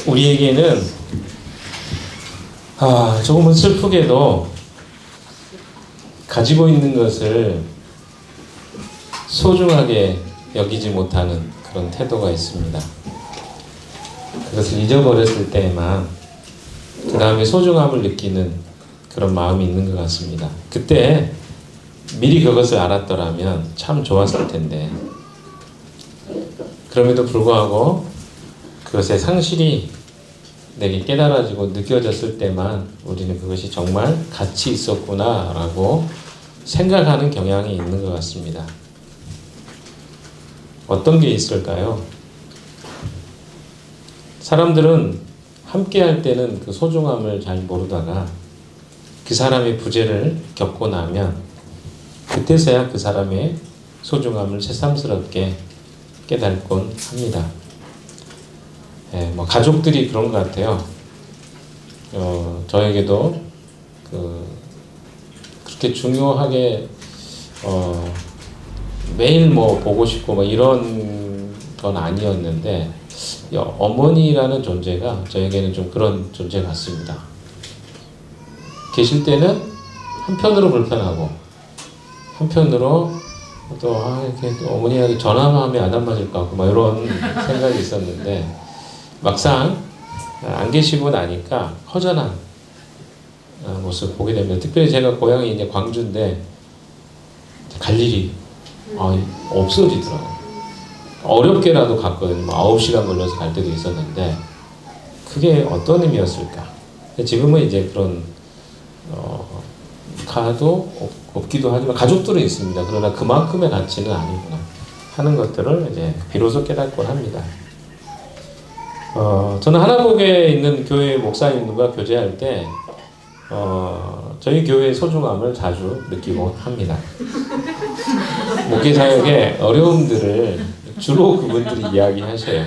우리에게는 조금은 슬프게도 가지고 있는 것을 소중하게 여기지 못하는 그런 태도가 있습니다. 그것을 잊어버렸을 때에만 그 다음에 소중함을 느끼는 그런 마음이 있는 것 같습니다. 그때 미리 그것을 알았더라면 참 좋았을 텐데, 그럼에도 불구하고 그것의 상실이 내게 깨달아지고 느껴졌을 때만 우리는 그것이 정말 가치 있었구나 라고 생각하는 경향이 있는 것 같습니다. 어떤 게 있을까요? 사람들은 함께 할 때는 그 소중함을 잘 모르다가 그 사람의 부재를 겪고 나면 그때서야 그 사람의 소중함을 새삼스럽게 깨닫곤 합니다. 가족들이 그런 것 같아요. 저에게도 그렇게 중요하게 매일 보고 싶고 이런 건 아니었는데, 어머니라는 존재가 저에게는 좀 그런 존재 같습니다. 계실 때는 한편으로 불편하고 한편으로 또 이렇게 어머니에게 전화만 하면 안 맞을 것 같고 이런 생각이 있었는데, 막상 안 계시고 나니까 허전한 모습을 보게 됩니다. 특별히 제가 고향이 이제 광주인데 갈 일이 없어지더라고요. 어렵게라도 갔거든요. 9시간 걸려서 갈 때도 있었는데, 그게 어떤 의미였을까? 지금은 이제 그런 가도 없기도 하지만 가족들은 있습니다. 그러나 그만큼의 가치는 아니구나 하는 것들을 이제 비로소 깨닫곤 합니다. 저는 하나복에 있는 교회 목사님과 교제할 때 저희 교회의 소중함을 자주 느끼곤 합니다. 목회 사역의 어려움들을 주로 그분들이 이야기하셔요.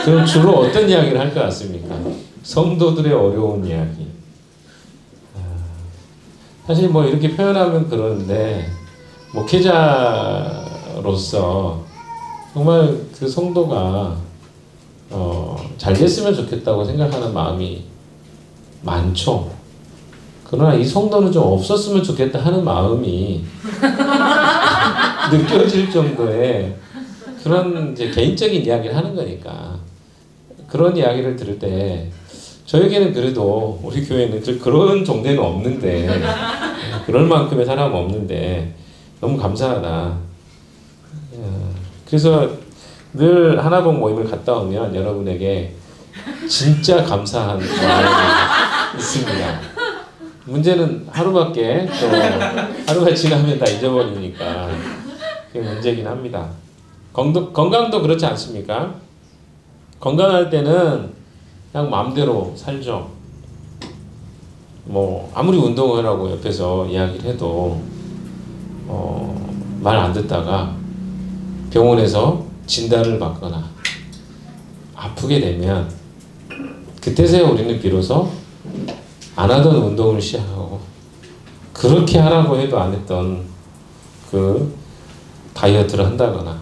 그럼 주로 어떤 이야기를 할 것 같습니까? 성도들의 어려운 이야기. 사실 이렇게 표현하면 그러는데, 목회자로서 정말 그 성도가 잘 됐으면 좋겠다고 생각하는 마음이 많죠. 그러나 이 성도는 좀 없었으면 좋겠다 하는 마음이 느껴질 정도의 그런 이제 개인적인 이야기를 하는 거니까, 그런 이야기를 들을 때 저에게는 그래도 우리 교회는 그런 종대는 없는데, 그럴 만큼의 사람 없는데 너무 감사하다. 그래서 늘 하나복 모임을 갔다 오면 여러분에게 진짜 감사한 마음이 있습니다. 문제는 하루가 지나면 다 잊어버리니까 그게 문제긴 합니다. 건강도 그렇지 않습니까? 건강할 때는 그냥 마음대로 살죠. 아무리 운동을 하라고 옆에서 이야기를 해도 말 안 듣다가 병원에서 진단을 받거나 아프게 되면 그때서야 우리는 비로소 안 하던 운동을 시작하고, 그렇게 하라고 해도 안 했던 그 다이어트를 한다거나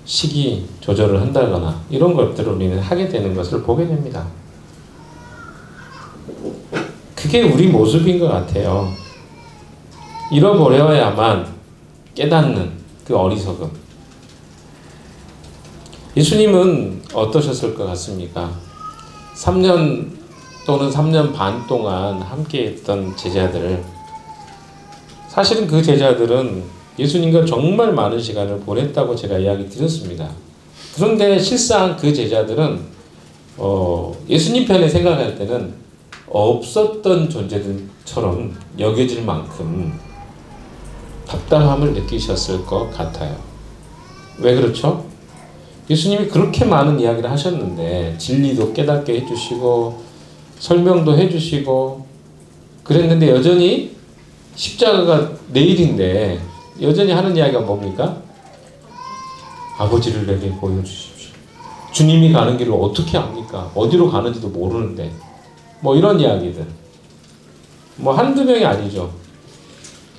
식이 조절을 한다거나 이런 것들을 우리는 하게 되는 것을 보게 됩니다. 그게 우리 모습인 것 같아요. 잃어버려야만 깨닫는 그 어리석음. 예수님은 어떠셨을 것 같습니까? 3년 또는 3년 반 동안 함께 했던 제자들, 사실은 그 제자들은 예수님과 정말 많은 시간을 보냈다고 제가 이야기 드렸습니다. 그런데 실상 그 제자들은 예수님 편에 생각할 때는 없었던 존재들처럼 여겨질 만큼 답답함을 느끼셨을 것 같아요. 왜 그렇죠? 예수님이 그렇게 많은 이야기를 하셨는데, 진리도 깨닫게 해주시고 설명도 해주시고 그랬는데, 여전히 십자가가 내일인데 여전히 하는 이야기가 뭡니까? 아버지를 내게 보여주십시오. 주님이 가는 길을 어떻게 압니까? 어디로 가는지도 모르는데. 이런 이야기들. 한두 명이 아니죠.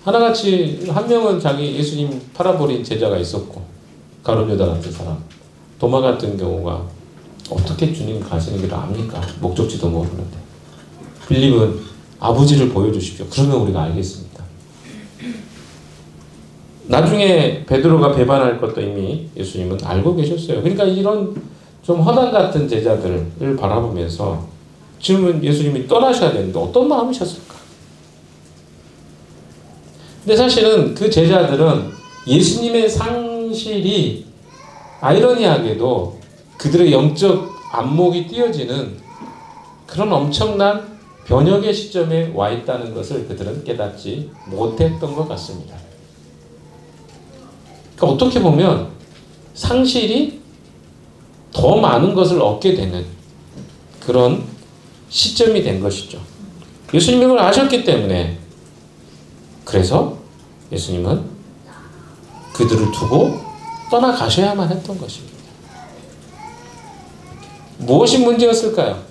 하나같이 한 명은 자기 예수님 팔아버린 제자가 있었고, 가룟 유다 같은 사람, 도마 같은 경우가 어떻게 주님 가시는 길을 압니까? 목적지도 모르는데. 빌립은 아버지를 보여주십시오. 그러면 우리가 알겠습니다. 나중에 베드로가 배반할 것도 이미 예수님은 알고 계셨어요. 그러니까 이런 좀 허당 같은 제자들을 바라보면서 지금은 예수님이 떠나셔야 되는데 어떤 마음이셨을까? 근데 사실은 그 제자들은 예수님의 상실이 아이러니하게도 그들의 영적 안목이 띄어지는 그런 엄청난 변혁의 시점에 와 있다는 것을 그들은 깨닫지 못했던 것 같습니다. 그러니까 어떻게 보면 상실이 더 많은 것을 얻게 되는 그런 시점이 된 것이죠. 예수님이 그걸 아셨기 때문에 그래서 예수님은 그들을 두고 떠나가셔야만 했던 것입니다. 무엇이 문제였을까요?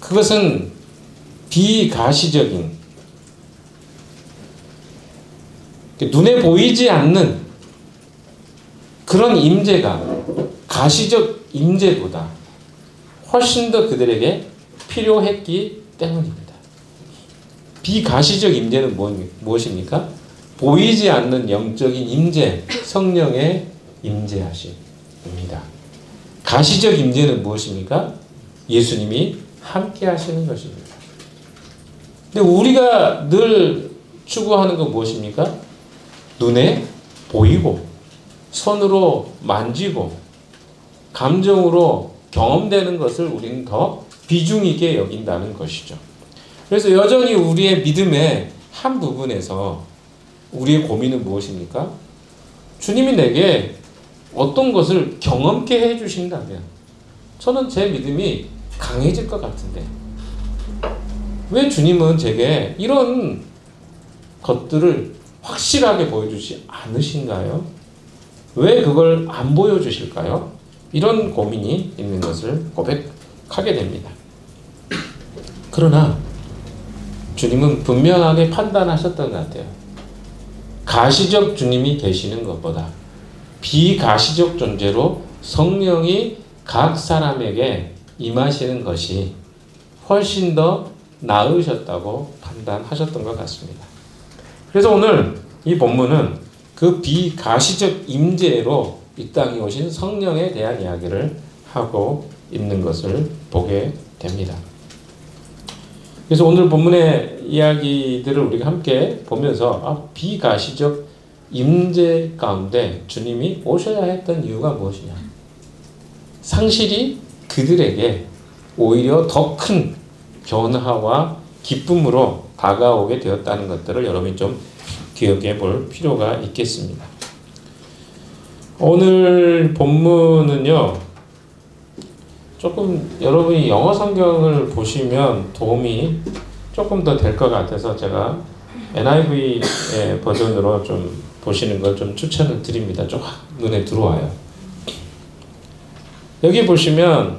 그것은 비가시적인, 눈에 보이지 않는 그런 임재가 가시적 임재보다 훨씬 더 그들에게 필요했기 때문입니다. 비가시적 임재는 무엇입니까? 보이지 않는 영적인 임재, 성령의 임재하심입니다. 가시적 임재는 무엇입니까? 예수님이 함께 하시는 것입니다. 근데 우리가 늘 추구하는 건 무엇입니까? 눈에 보이고 손으로 만지고 감정으로 경험되는 것을 우리는 더 비중 있게 여긴다는 것이죠. 그래서 여전히 우리의 믿음의 한 부분에서 우리의 고민은 무엇입니까? 주님이 내게 어떤 것을 경험케 해주신다면 저는 제 믿음이 강해질 것 같은데 왜 주님은 제게 이런 것들을 확실하게 보여주지 않으신가요? 왜 그걸 안 보여주실까요? 이런 고민이 있는 것을 고백하게 됩니다. 그러나 주님은 분명하게 판단하셨던 것 같아요. 가시적 주님이 계시는 것보다 비가시적 존재로 성령이 각 사람에게 임하시는 것이 훨씬 더 나으셨다고 판단하셨던 것 같습니다. 그래서 오늘 이 본문은 그 비가시적 임재로 이 땅에 오신 성령에 대한 이야기를 하고 있는 것을 보게 됩니다. 그래서 오늘 본문의 이야기들을 우리가 함께 보면서 비가시적 임재 가운데 주님이 오셔야 했던 이유가 무엇이냐? 상실이 그들에게 오히려 더 큰 변화와 기쁨으로 다가오게 되었다는 것들을 여러분이 좀 기억해 볼 필요가 있겠습니다. 오늘 본문은요, 조금 여러분이 영어 성경을 보시면 도움이 조금 더 될 것 같아서 제가 NIV 버전으로 좀 보시는 걸 좀 추천을 드립니다. 좀 눈에 들어와요. 여기 보시면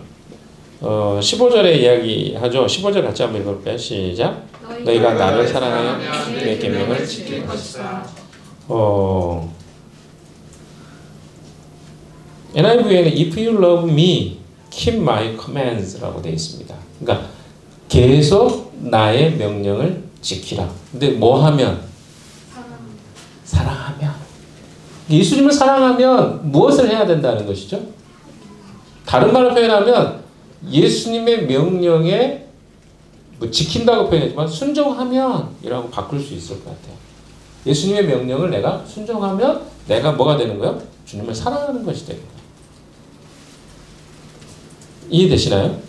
15절에 이야기하죠. 15절 같이 한번 읽어볼까요? 시작. 너희가 나를 사랑하여 내 계명을 지킬 것이다. NIV에는 If you love me, keep my commands라고 되어 있습니다. 그러니까 계속 나의 명령을 지키라. 근데 뭐 하면? 사랑하면. 예수님을 사랑하면 무엇을 해야 된다는 것이죠? 다른 말로 표현하면 예수님의 명령에 지킨다고 표현했지만 순종하면 이라고 바꿀 수 있을 것 같아요. 예수님의 명령을 내가 순종하면 내가 뭐가 되는 거예요? 주님을 사랑하는 것이 되는 거예요. 이해되시나요?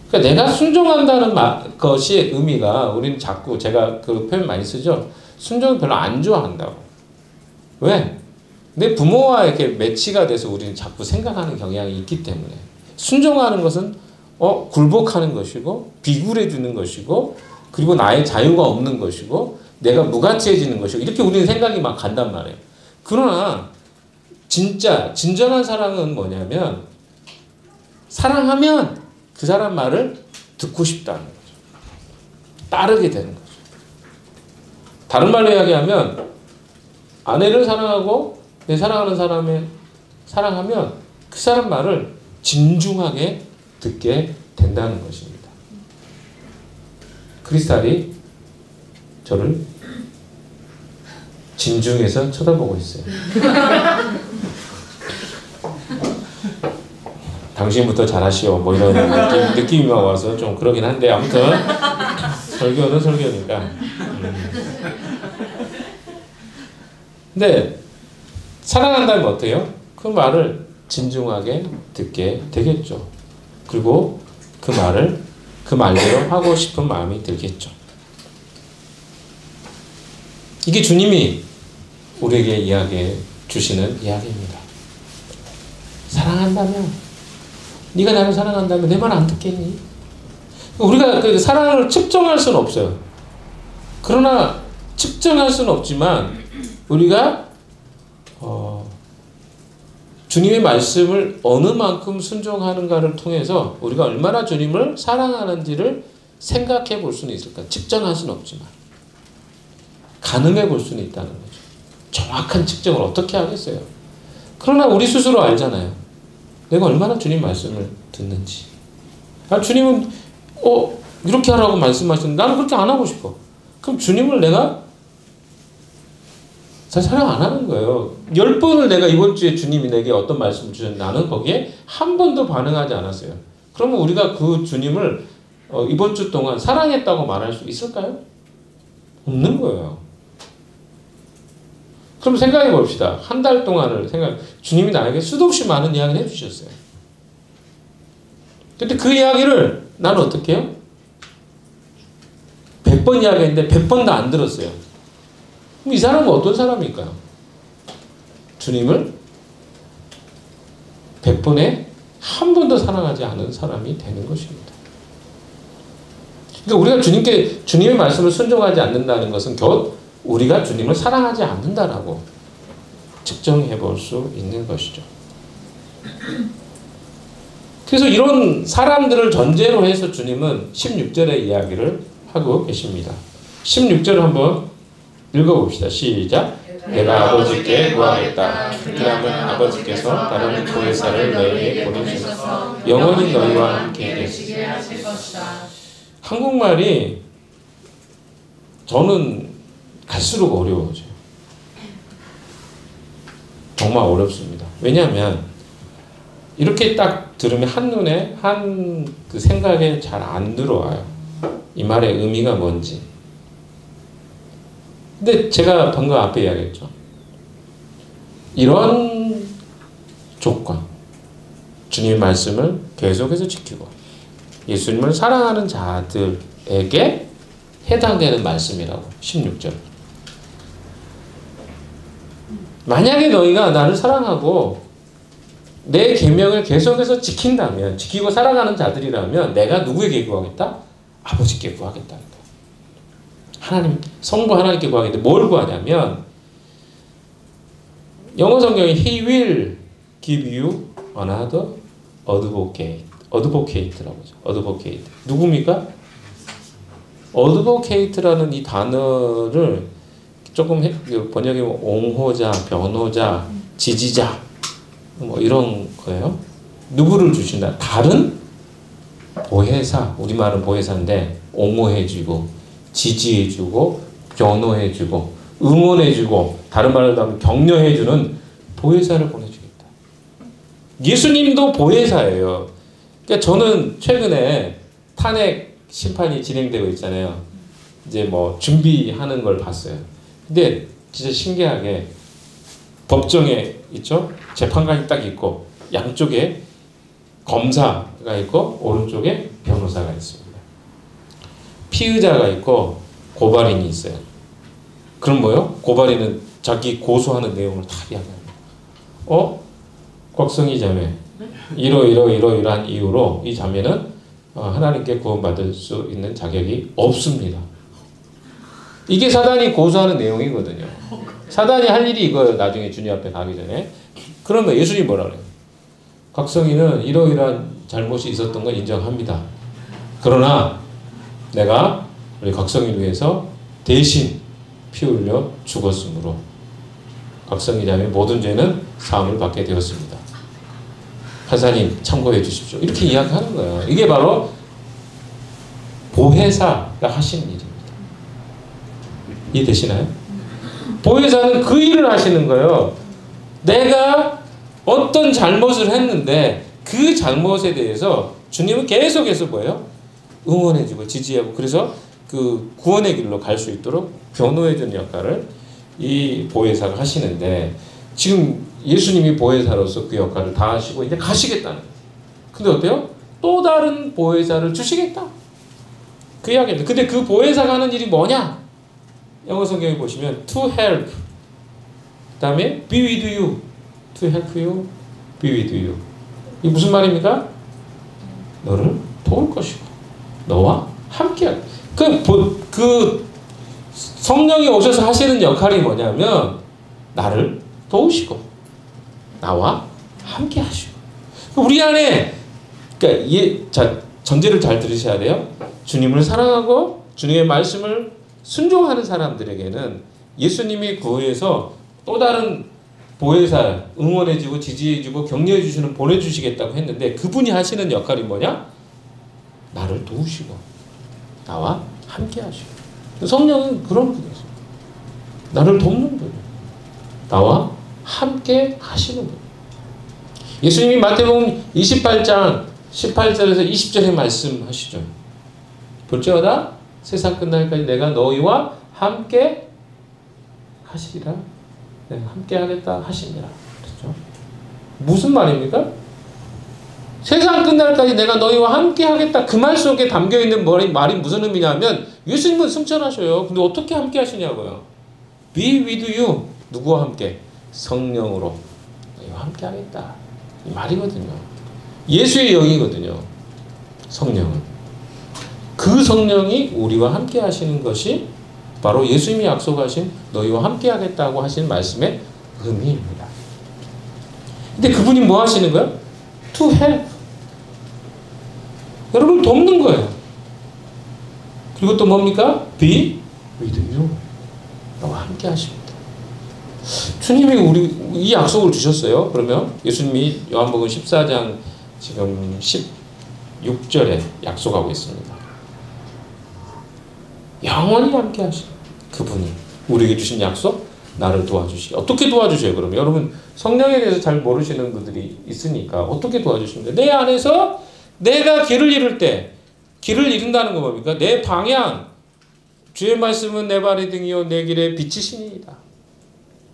그러니까 내가 순종한다는 것의 의미가 우리는 자꾸 제가 그 표현 많이 쓰죠. 순종을 별로 안 좋아한다고. 왜? 내 부모와 이렇게 매치가 돼서 우리는 자꾸 생각하는 경향이 있기 때문에 순종하는 것은 굴복하는 것이고 비굴해지는 것이고 그리고 나의 자유가 없는 것이고 내가 무가치해지는 것이고 이렇게 우리는 생각이 막 간단 말이에요. 그러나 진정한 사랑은 뭐냐면 사랑하면 그 사람 말을 듣고 싶다는 거죠. 따르게 되는 거죠. 다른 말로 이야기하면 아내를 사랑하고 내 사랑하는 사람을 사랑하면 그 사람 말을 진중하게 듣게 된다는 것입니다. 크리스탈이 저를 진중해서 쳐다보고 있어요. 당신부터 잘하시오 뭐 이런 느낌이 막 와서 좀 그러긴 한데 아무튼 설교는 설교니까. 근데 사랑한다면 어때요? 그 말을 진중하게 듣게 되겠죠. 그리고 그 말을 그 말대로 하고 싶은 마음이 들겠죠. 이게 주님이 우리에게 이야기해 주시는 이야기입니다. 사랑한다면, 네가 나를 사랑한다면 내 말 안 듣겠니? 우리가 그 사랑을 측정할 수는 없어요. 그러나 측정할 수는 없지만 우리가 주님의 말씀을 어느 만큼 순종하는가를 통해서 우리가 얼마나 주님을 사랑하는지를 생각해 볼 수는 있을까? 측정할 수는 없지만 가늠해 볼 수는 있다는 거죠. 정확한 측정을 어떻게 하겠어요? 그러나 우리 스스로 알잖아요. 내가 얼마나 주님 말씀을 듣는지. 주님은 이렇게 하라고 말씀하시는데 나는 그렇게 안 하고 싶어. 그럼 주님을 내가 잘 사랑 안 하는 거예요. 10번을 내가 이번 주에 주님이 내게 어떤 말씀을 주셨는데 나는 거기에 한 번도 반응하지 않았어요. 그러면 우리가 그 주님을 이번 주 동안 사랑했다고 말할 수 있을까요? 없는 거예요. 그럼 생각해 봅시다. 한 달 동안을 주님이 나에게 수도 없이 많은 이야기를 해주셨어요. 근데 그 이야기를 나는 어떻게 해요? 100번 이야기했는데 100번 다 안 들었어요. 그럼 이 사람은 어떤 사람일까요? 주님을 100번에 한 번도 사랑하지 않은 사람이 되는 것입니다. 그러니까 우리가 주님의 말씀을 순종하지 않는다는 것은 곧 우리가 주님을 사랑하지 않는다라고 측정해 볼 수 있는 것이죠. 그래서 이런 사람들을 전제로 해서 주님은 16절의 이야기를 하고 계십니다. 16절 한번 읽어봅시다. 시작. 내가 아버지께 구하겠다. 그러면 아버지께서 다른 보혜사를 너희에게 보내주셔서 영원히 너희와 함께 계시게 하실 것이다. 한국말이 저는 갈수록 어려워져요. 정말 어렵습니다. 왜냐하면 이렇게 딱 들으면 한눈에 그 생각에 잘 안 들어와요. 이 말의 의미가 뭔지. 근데 제가 방금 앞에 이야기했죠. 이런 조건, 주님의 말씀을 계속해서 지키고 예수님을 사랑하는 자들에게 해당되는 말씀이라고 16절. 만약에 너희가 나를 사랑하고 내 계명을 계속해서 지킨다면, 지키고 살아가는 자들이라면 내가 누구에게 구하겠다? 아버지께 구하겠다. 하나님, 성부 하나님께 구하겠다. 뭘 구하냐면 영어 성경에 He will give you another advocate라고 하죠. advocate. 누굽니까? advocate라는 이 단어를 조금 번역이 옹호자, 변호자, 지지자 뭐 이런 거예요. 누구를 주신다? 다른 보혜사, 우리말은 보혜사인데 옹호해주고 지지해주고 변호해주고 응원해주고 다른 말로 하면 격려해주는 보혜사를 보내주겠다. 예수님도 보혜사예요. 그러니까 저는 최근에 탄핵 심판이 진행되고 있잖아요. 이제 뭐 준비하는 걸 봤어요. 근데 진짜 신기하게 법정에 있죠? 재판관이 딱 있고 양쪽에 검사가 있고 오른쪽에 변호사가 있습니다. 피의자가 있고 고발인이 있어요. 그럼 뭐요? 고발인은 자기 고소하는 내용을 다 이야기합니다. 곽성희 자매 이러이러한 이유로 이 자매는 하나님께 구원받을 수 있는 자격이 없습니다. 이게 사단이 고소하는 내용이거든요. 사단이 할 일이 이거예요. 나중에 주님 앞에 가기 전에. 그러면 예수님이 뭐라 그래요? 곽성희는 이러이러한 잘못이 있었던 걸 인정합니다. 그러나 내가 우리 곽성희를 위해서 대신 피 흘려 죽었으므로 곽성희 자매의 모든 죄는 사함을 받게 되었습니다. 판사님 참고해 주십시오. 이렇게 이야기하는 거예요. 이게 바로 보혜사가 하시는 일입니다. 이해되시나요? 보혜사는 그 일을 하시는 거예요. 내가 어떤 잘못을 했는데 그 잘못에 대해서 주님은 계속해서 뭐예요? 응원해주고 지지하고, 그래서 그 구원의 길로 갈 수 있도록 변호해주는 역할을 이 보혜사가 하시는데, 지금 예수님이 보혜사로서 그 역할을 다 하시고 이제 가시겠다는 거예요. 근데 어때요? 또 다른 보혜사를 주시겠다, 그 이야기입니다. 근데 그 보혜사가 하는 일이 뭐냐? 영어 성경에 보시면 to help, 그 다음에 be with you, to help you, be with you. 이게 무슨 말입니까? 너를 도울 것이고 너와 함께할. 그 성령이 오셔서 하시는 역할이 뭐냐면 나를 도우시고 나와 함께 하시고. 우리 안에, 그러니까 자, 전제를 잘 들으셔야 돼요. 주님을 사랑하고 주님의 말씀을 순종하는 사람들에게는 예수님이 구해서 또 다른 보혜사, 응원해주고 지지해주고 격려해주시는 보내주시겠다고 했는데, 그분이 하시는 역할이 뭐냐? 나를 도우시고 나와 함께 하시고. 성령은 그런 분이죠. 나를 돕는 분이에요. 나와 함께 하시는 분. 예수님이 마태복음 28장 18절에서 20절에 말씀하시죠. 볼지어다 세상 끝날까지 내가 너희와 함께 하시리라. 네, 함께 하겠다 하시니라. 그렇죠? 무슨 말입니까? 세상 끝날까지 내가 너희와 함께 하겠다. 그 말 속에 담겨있는 말이 무슨 의미냐면, 예수님은 승천하셔요. 근데 어떻게 함께 하시냐고요. Be with you. 누구와 함께? 성령으로 너희와 함께 하겠다. 이 말이거든요. 예수의 영이거든요. 성령은. 그 성령이 우리와 함께 하시는 것이 바로 예수님이 약속하신 너희와 함께 하겠다고 하신 말씀의 의미입니다. 근데 그분이 뭐 하시는 거예요? To help. 여러분을 돕는 거예요. 그리고 또 뭡니까? Be with you. 너와 함께 하십니다. 주님이 우리 이 약속을 주셨어요. 그러면 예수님이 요한복음 14장 지금 16절에 약속하고 있습니다. 영원히 함께 하시는 그분이 우리에게 주신 약속, 나를 도와주시기. 어떻게 도와주셔요? 그러면 여러분 성령에 대해서 잘 모르시는 분들이 있으니까 어떻게 도와주시는데, 내 안에서 내가 길을 잃을 때, 길을 잃는다는 거 뭡니까? 내 방향, 주의 말씀은 내 발의 등이요 내 길의 빛이시니이다.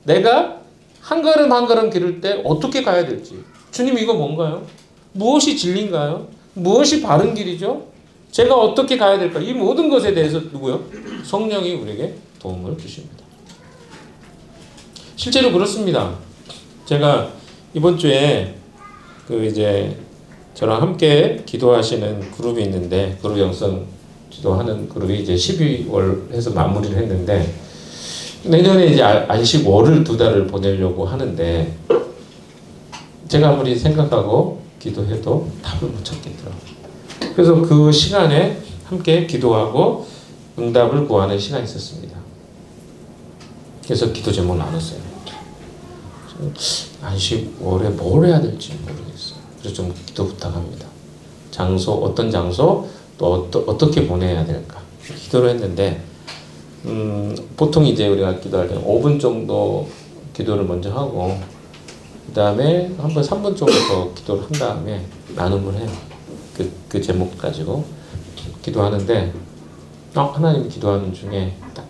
내가 한 걸음 한 걸음 길을 때 어떻게 가야 될지. 주님 이거 뭔가요? 무엇이 진리인가요? 무엇이 바른 길이죠? 제가 어떻게 가야 될까? 이 모든 것에 대해서 누구요? 성령이 우리에게 도움을 주십니다. 실제로 그렇습니다. 제가 이번 주에 이제 저랑 함께 기도하시는 그룹이 있는데, 그룹 영성 기도하는 그룹이 이제 12월 해서 마무리를 했는데, 내년에 이제 안식월을 2달을 보내려고 하는데, 제가 아무리 생각하고 기도해도 답을 못 찾겠더라고요. 그래서 그 시간에 함께 기도하고 응답을 구하는 시간이 있었습니다. 그래서 기도 제목을 나눴어요. 안식월에 뭘 해야 될지 모르겠어요. 그래서 좀 기도 부탁합니다. 장소, 어떤 장소, 또 어떻게 보내야 될까 기도를 했는데, 보통 이제 우리가 기도할 때는 5분 정도 기도를 먼저 하고, 그 다음에 한번 3분 정도 더 기도를 한 다음에 나눔을 해요. 그 제목 가지고 기도하는데, 하나님이 기도하는 중에 딱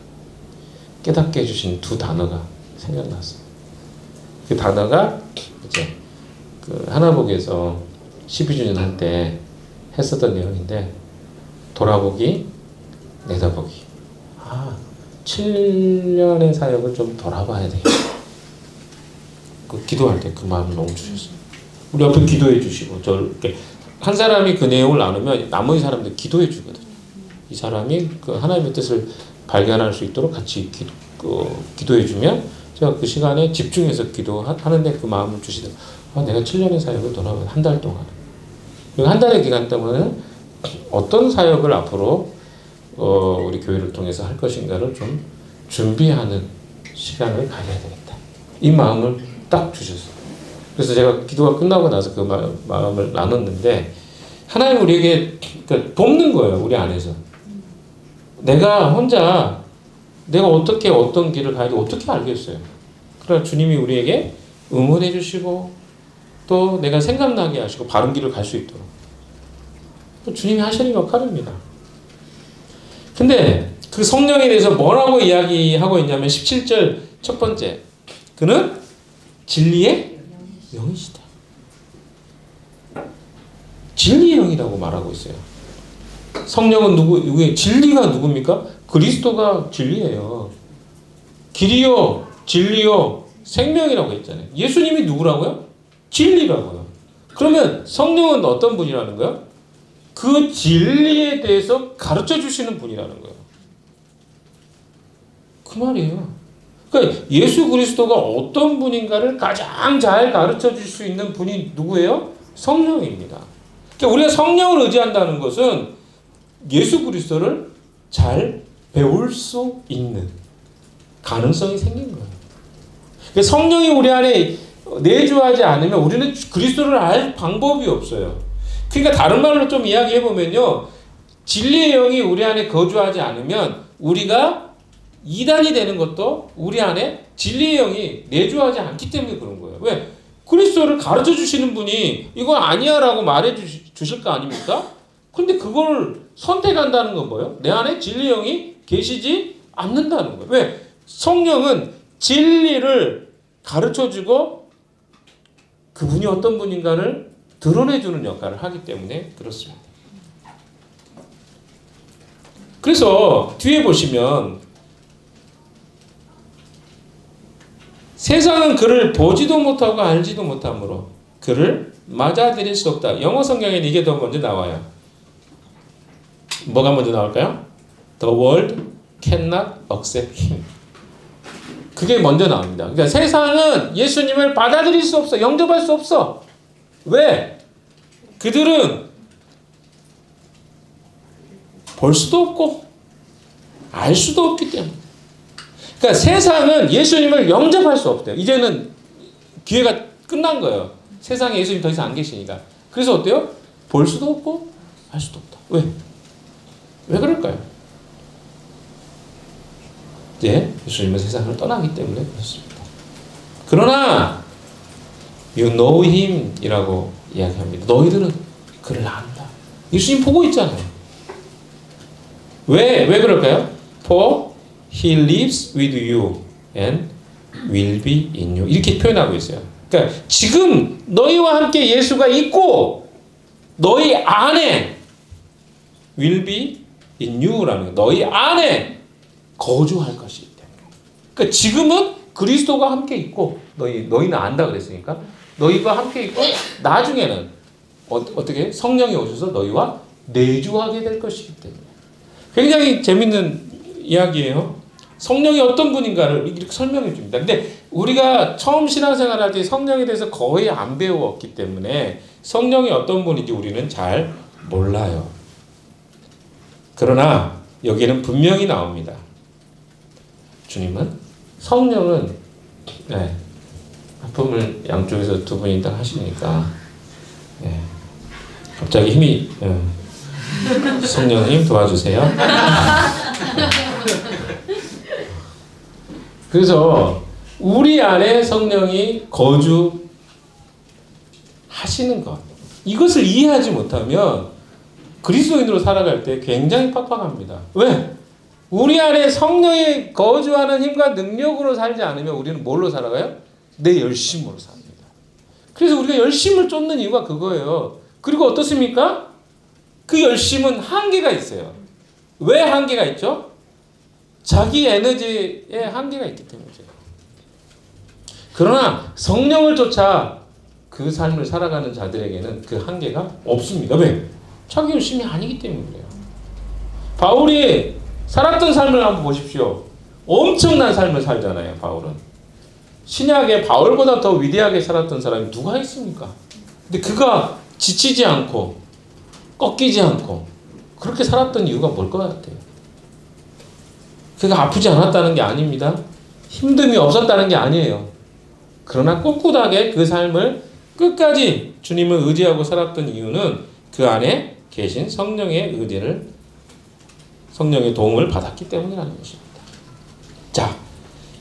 깨닫게 해주신 2 단어가 생각났어요. 그 단어가 이제 그 하나복에서 12주년 할 때 했었던 내용인데, 돌아보기, 내다보기. 7년의 사역을 좀 돌아봐야 돼. 그 기도할 때 그 마음을 너무 주셨어요. 우리 옆에 기도해 주시고, 이렇게 한 사람이 그 내용을 나누면 나머지 사람들 기도해 주거든요. 이 사람이 그 하나님의 뜻을 발견할 수 있도록 같이 기도해 주면, 제가 그 시간에 집중해서 기도하는데 그 마음을 주시더라고요. 내가 7년의 사역을 돌아봐, 한 달 동안. 그리고 한 달의 기간 동안은 어떤 사역을 앞으로 우리 교회를 통해서 할 것인가를 좀 준비하는 시간을 가져야 되겠다. 이 마음을 딱 주셨어요. 그래서 제가 기도가 끝나고 나서 그 마음을 나눴는데 하나님 우리에게 그러니까 돕는 거예요. 우리 안에서. 내가 혼자 내가 어떻게 어떤 길을 가야 돼 어떻게 알겠어요. 그러나 주님이 우리에게 응원해 주시고 또 내가 생각나게 하시고 바른 길을 갈 수 있도록 주님이 하시는 역할입니다. 근데 그 성령에 대해서 뭐라고 이야기하고 있냐면 17절 첫 번째 그는 진리의 영이시다. 진리의 영이라고 말하고 있어요. 성령은 누구의 진리가 누굽니까? 그리스도가 진리예요. 길이요 진리요 생명이라고 했잖아요. 예수님이 누구라고요? 진리라고요. 그러면 성령은 어떤 분이라는 거예요? 그 진리에 대해서 가르쳐 주시는 분이라는 거예요. 그 말이에요. 그러니까 예수 그리스도가 어떤 분인가를 가장 잘 가르쳐 줄 수 있는 분이 누구예요? 성령입니다. 그러니까 우리가 성령을 의지한다는 것은 예수 그리스도를 잘 배울 수 있는 가능성이 생긴 거예요. 그러니까 성령이 우리 안에 내주하지 않으면 우리는 그리스도를 알 방법이 없어요. 그러니까 다른 말로 좀 이야기해 보면요. 진리의 영이 우리 안에 거주하지 않으면 우리가 이단이 되는 것도 우리 안에 진리의 영이 내주하지 않기 때문에 그런 거예요. 왜? 그리스도를 가르쳐 주시는 분이 이거 아니야 라고 말해 주실 거 아닙니까? 근데 그걸 선택한다는 건 뭐예요? 내 안에 진리의 영이 계시지 않는다는 거예요. 왜? 성령은 진리를 가르쳐 주고 그분이 어떤 분인가를 드러내주는 역할을 하기 때문에 그렇습니다. 그래서 뒤에 보시면 세상은 그를 보지도 못하고 알지도 못하므로 그를 맞아들일 수 없다. 영어 성경에는 이게 더 먼저 나와요. 뭐가 먼저 나올까요? The world cannot accept him. 그게 먼저 나옵니다. 그러니까 세상은 예수님을 받아들일 수 없어. 영접할 수 없어. 왜? 그들은 볼 수도 없고 알 수도 없기 때문에. 그러니까 세상은 예수님을 영접할 수 없대요. 이제는 기회가 끝난 거예요. 세상에 예수님 더 이상 안 계시니까. 그래서 어때요? 볼 수도 없고 알 수도 없다. 왜? 왜 그럴까요? 네, 예수님은 세상을 떠나기 때문에 그렇습니다. 그러나 You know him 이라고 이야기합니다. 너희들은 그를 안다. 예수님 보고 있잖아요. 왜 그럴까요? For he lives with you and will be in you. 이렇게 표현하고 있어요. 그러니까 지금 너희와 함께 예수가 있고 너희 안에 will be in you라는 거. 너희 안에 거주할 것이기 때문에. 그러니까 지금은 그리스도가 함께 있고 너희는 안다 그랬으니까 너희가 함께 있고 나중에는 어떻게 성령이 오셔서 너희와 내주하게 될 것이기 때문에. 굉장히 재밌는 이야기예요. 성령이 어떤 분인가를 이렇게 설명해 줍니다. 근데 우리가 처음 신앙생활할 때 성령에 대해서 거의 안 배웠기 때문에 성령이 어떤 분인지 우리는 잘 몰라요. 그러나 여기는 분명히 나옵니다. 주님은 성령은 하품을 양쪽에서 두 분이 딱 하시니까 갑자기 힘이 성령님 도와주세요. 그래서 우리 안에 성령이 거주하시는 것 이것을 이해하지 못하면 그리스도인으로 살아갈 때 굉장히 팍팍합니다. 왜? 우리 안에 성령이 거주하는 힘과 능력으로 살지 않으면 우리는 뭘로 살아가요? 내 열심으로 삽니다. 그래서 우리가 열심을 쫓는 이유가 그거예요. 그리고 어떻습니까? 그 열심은 한계가 있어요. 왜 한계가 있죠? 자기 에너지에 한계가 있기 때문이죠. 그러나 성령을 쫓아 그 삶을 살아가는 자들에게는 그 한계가 없습니다. 왜? 자기 열심이 아니기 때문에 그래요. 바울이 살았던 삶을 한번 보십시오. 엄청난 삶을 살잖아요. 바울은. 신약에 바울보다 더 위대하게 살았던 사람이 누가 있습니까? 근데 그가 지치지 않고 꺾이지 않고 그렇게 살았던 이유가 뭘 것 같아요? 그가 아프지 않았다는 게 아닙니다. 힘듦이 없었다는 게 아니에요. 그러나 꿋꿋하게 그 삶을 끝까지 주님을 의지하고 살았던 이유는 그 안에 계신 성령의 성령의 도움을 받았기 때문이라는 것입니다. 자,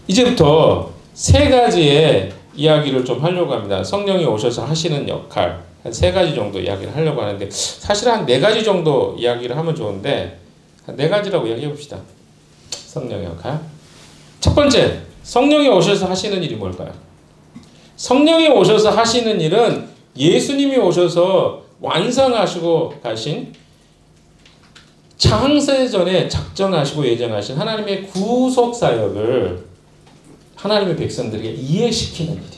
이제부터 세 가지의 이야기를 좀 하려고 합니다. 성령이 오셔서 하시는 역할, 한 세 가지 정도 이야기를 하려고 하는데, 사실 한 네 가지 정도 이야기를 하면 좋은데, 한 네 가지라고 이야기해 봅시다. 성령의 역할. 첫 번째, 성령이 오셔서 하시는 일이 뭘까요? 성령이 오셔서 하시는 일은 예수님이 오셔서 완성하시고 가신, 창세전에 작정하시고 예정하신 하나님의 구속사역을 하나님의 백성들에게 이해시키는 일입니다.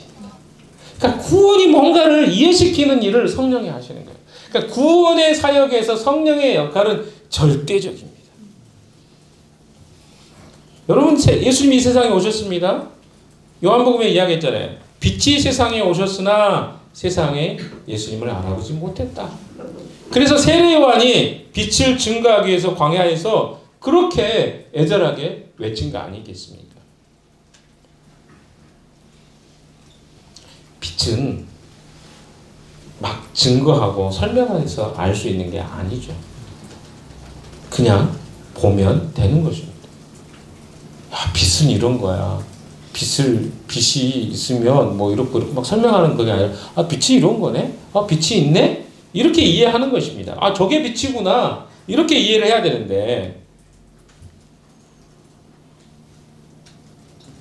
그러니까 구원이 뭔가를 이해시키는 일을 성령이 하시는 거예요. 그러니까 구원의 사역에서 성령의 역할은 절대적입니다. 여러분, 예수님이 이 세상에 오셨습니다. 요한복음에 이야기했잖아요. 빛이 세상에 오셨으나 세상에 예수님을 알아보지 못했다. 그래서 세례 요한이 빛을 증거하기 위해서 광야에서 그렇게 애절하게 외친 거 아니겠습니까? 빛은 막 증거하고 설명해서 알 수 있는 게 아니죠. 그냥 보면 되는 것입니다. 야, 빛은 이런 거야. 빛이 있으면 뭐 이렇고 막 설명하는 그게 아니라, 아, 빛이 이런 거네? 아, 빛이 있네? 이렇게 이해하는 것입니다. 아, 저게 빛이구나. 이렇게 이해를 해야 되는데,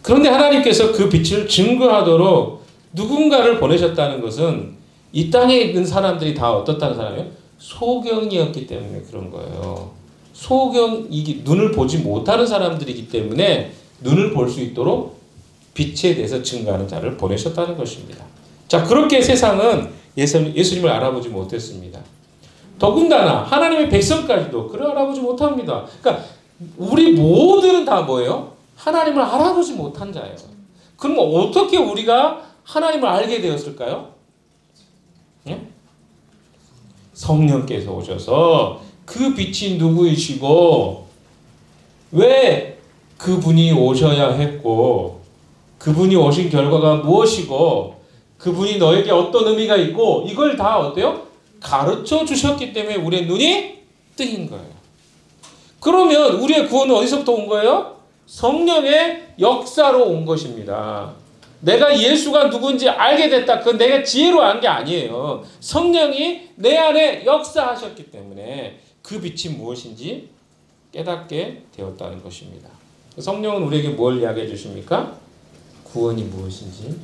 그런데 하나님께서 그 빛을 증거하도록 누군가를 보내셨다는 것은 이 땅에 있는 사람들이 다 어떻다는 사람이에요? 소경이었기 때문에 그런 거예요. 눈을 보지 못하는 사람들이기 때문에 눈을 볼 수 있도록 빛에 대해서 증거하는 자를 보내셨다는 것입니다. 자, 그렇게 세상은 예수님을 알아보지 못했습니다. 더군다나 하나님의 백성까지도 그를 알아보지 못합니다. 그러니까 우리 모두는 다 뭐예요? 하나님을 알아보지 못한 자예요. 그럼 어떻게 우리가 하나님을 알게 되었을까요? 예? 성령께서 오셔서 그 빛이 누구이시고 왜 그분이 오셔야 했고 그분이 오신 결과가 무엇이고 그분이 너에게 어떤 의미가 있고 이걸 다 어때요? 가르쳐 주셨기 때문에 우리의 눈이 뜨인 거예요. 그러면 우리의 구원은 어디서부터 온 거예요? 성령의 역사로 온 것입니다. 내가 예수가 누군지 알게 됐다. 그건 내가 지혜로 안 게 아니에요. 성령이 내 안에 역사하셨기 때문에 그 빛이 무엇인지 깨닫게 되었다는 것입니다. 성령은 우리에게 뭘 이야기해 주십니까? 구원이 무엇인지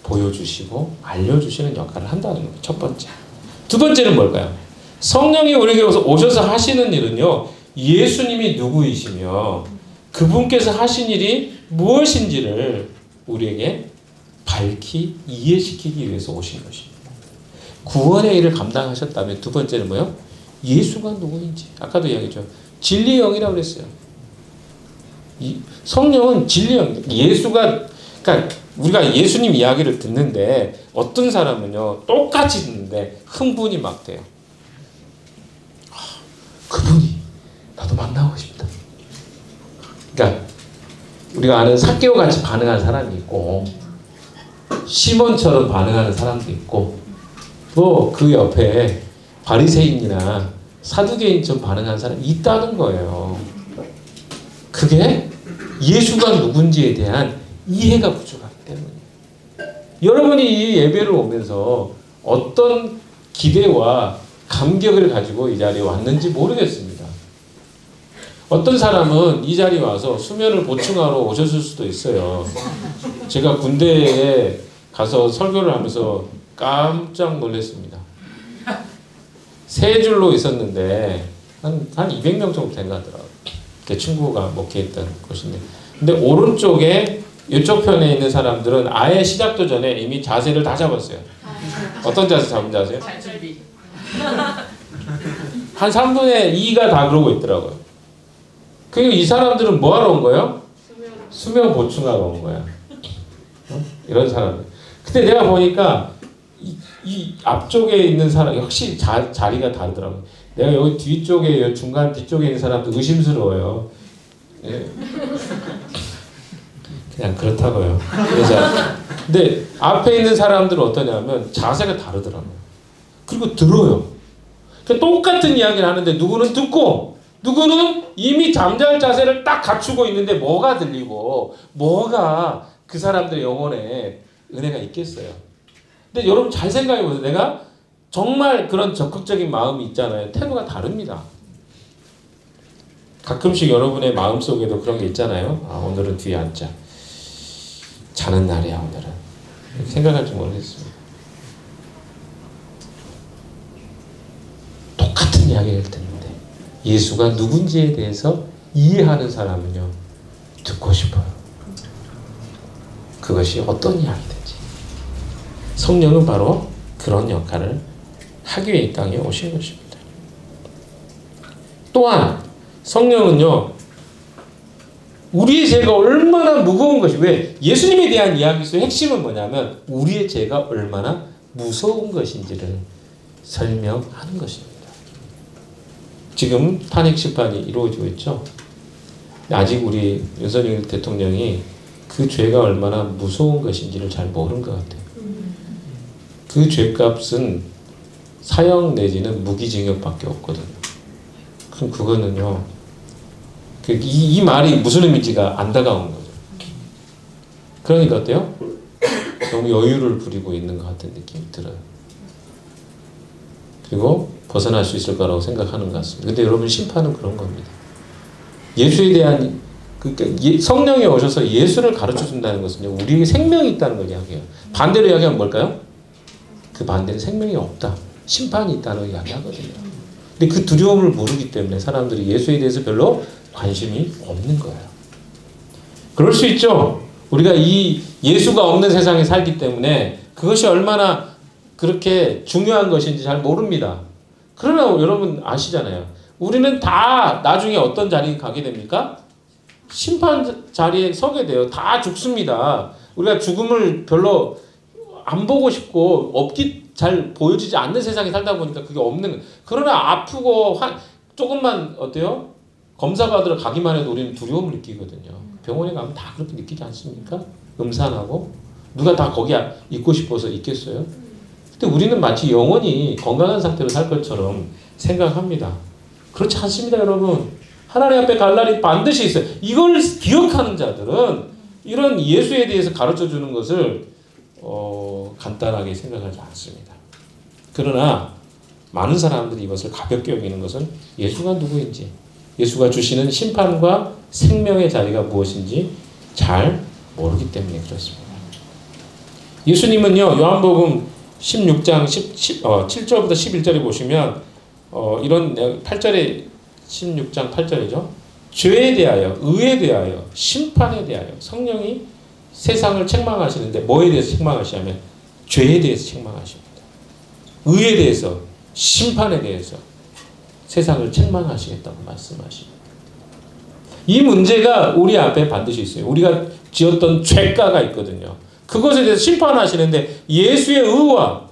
보여주시고 알려주시는 역할을 한다는 거예요. 첫 번째. 두 번째는 뭘까요? 성령이 우리에게 오셔서 하시는 일은요, 예수님이 누구이시며 그분께서 하신 일이 무엇인지를 우리에게 밝히 이해시키기 위해서 오신 것입니다. 구원의 일을 감당하셨다면 두 번째는 뭐예요? 예수가 누구인지. 아까도 이야기했죠. 진리의 영이라고 그랬어요. 성령은 진리의 영. 예수가, 그러니까 우리가 예수님 이야기를 듣는데 어떤 사람은요, 똑같이 듣는데 흥분이 막 돼요. 그분이 나도 만나고 싶다. 그러니까 우리가 아는 삭개오 같이 반응하는 사람이 있고 시몬처럼 반응하는 사람도 있고 또 그 옆에 바리새인이나 사두개인처럼 반응하는 사람이 있다는 거예요. 그게 예수가 누군지에 대한 이해가 부족하기 때문이에요. 여러분이 이 예배를 오면서 어떤 기대와 감격을 가지고 이 자리에 왔는지 모르겠습니다. 어떤 사람은 이 자리에 와서 수면을 보충하러 오셨을 수도 있어요. 제가 군대에 가서 설교를 하면서 깜짝 놀랐습니다. 세 줄로 있었는데 한 200명 정도 된 것 같더라고요. 제 친구가 목회했던 곳인데. 근데 오른쪽에 이쪽 편에 있는 사람들은 아예 시작도 전에 이미 자세를 다 잡았어요. 어떤 자세 잡은 줄 아세요? 한 3분의 2가 다 그러고 있더라고요. 그리고 이 사람들은 뭐 하러 온 거예요? 수면 보충하러 온 거야. 이런 사람들. 근데 내가 보니까 이 앞쪽에 있는 사람 역시 자리가 다르더라고요. 내가 여기 뒤쪽에 중간 뒤쪽에 있는 사람도 의심스러워요. 예. 그냥 그렇다고요. 그래서 근데 앞에 있는 사람들은 어떠냐면 자세가 다르더라고요. 그리고 들어요. 그러니까 똑같은 이야기를 하는데 누구는 듣고 누구는 이미 잠잘 자세를 딱 갖추고 있는데 뭐가 들리고 뭐가 그 사람들의 영혼에 은혜가 있겠어요. 근데 여러분 잘 생각해 보세요. 내가 정말 그런 적극적인 마음이 있잖아요. 태도가 다릅니다. 가끔씩 여러분의 마음속에도 그런 게 있잖아요. 아, 오늘은 뒤에 앉자. 자는 날이야 오늘은. 생각할지 모르겠습니다. 똑같은 이야기를 듣는데 예수가 누군지에 대해서 이해하는 사람은요. 듣고 싶어요. 그것이 어떤 이야기든지. 성령은 바로 그런 역할을 하기 위해 이 땅에 오신 것입니다. 또한 성령은요. 우리의 죄가 얼마나 무거운 것이 왜 예수님에 대한 이야기의 핵심은 뭐냐면 우리의 죄가 얼마나 무서운 것인지를 설명하는 것입니다. 지금 탄핵 심판이 이루어지고 있죠. 아직 우리 윤석열 대통령이 그 죄가 얼마나 무서운 것인지를 잘 모르는 것 같아요. 그 죄값은 사형 내지는 무기징역밖에 없거든요. 그럼 그거는요. 이 말이 무슨 의미인지가 안 다가온 거죠. 그러니까 어때요? 너무 여유를 부리고 있는 것 같은 느낌이 들어요. 그리고 벗어날 수 있을 거라고 생각하는 것 같습니다. 근데 여러분 심판은 그런 겁니다. 예수에 대한 성령이 오셔서 예수를 가르쳐 준다는 것은요. 우리에게 생명이 있다는 걸 이야기해요. 반대로 이야기하면 뭘까요? 그 반대는 생명이 없다. 심판이 있다는 걸 이야기하거든요. 근데 그 두려움을 모르기 때문에 사람들이 예수에 대해서 별로 관심이 없는 거예요. 그럴 수 있죠. 우리가 이 예수가 없는 세상에 살기 때문에 그것이 얼마나 그렇게 중요한 것인지 잘 모릅니다. 그러나 여러분 아시잖아요. 우리는 다 나중에 어떤 자리에 가게 됩니까? 심판 자리에 서게 돼요. 다 죽습니다. 우리가 죽음을 별로 안 보고 싶고 잘 보여지지 않는 세상에 살다 보니까 그게 없는. 그러나 아프고 조금만 어때요? 검사 받으러 가기만 해도 우리는 두려움을 느끼거든요. 병원에 가면 다 그렇게 느끼지 않습니까? 음산하고 누가 다 거기 있고 싶어서 있겠어요? 근데 우리는 마치 영원히 건강한 상태로 살 것처럼 생각합니다. 그렇지 않습니다, 여러분. 하나님 앞에 갈 날이 반드시 있어요. 이걸 기억하는 자들은 이런 예수에 대해서 가르쳐 주는 것을 간단하게 생각하지 않습니다. 그러나 많은 사람들이 이것을 가볍게 여기는 것은 예수가 누구인지, 예수가 주시는 심판과 생명의 자리가 무엇인지 잘 모르기 때문에 그렇습니다. 예수님은요, 요한복음 16장 7절부터 11절에 보시면 이런 8절에 16장 8절이죠. 죄에 대하여, 의에 대하여, 심판에 대하여 성령이 세상을 책망하시는데 뭐에 대해서 책망하시냐면 죄에 대해서 책망하십니다. 의에 대해서, 심판에 대해서 세상을 책망하시겠다고 말씀하십니다. 이 문제가 우리 앞에 반드시 있어요. 우리가 지었던 죄가가 있거든요. 그것에 대해서 심판하시는데 예수의 의와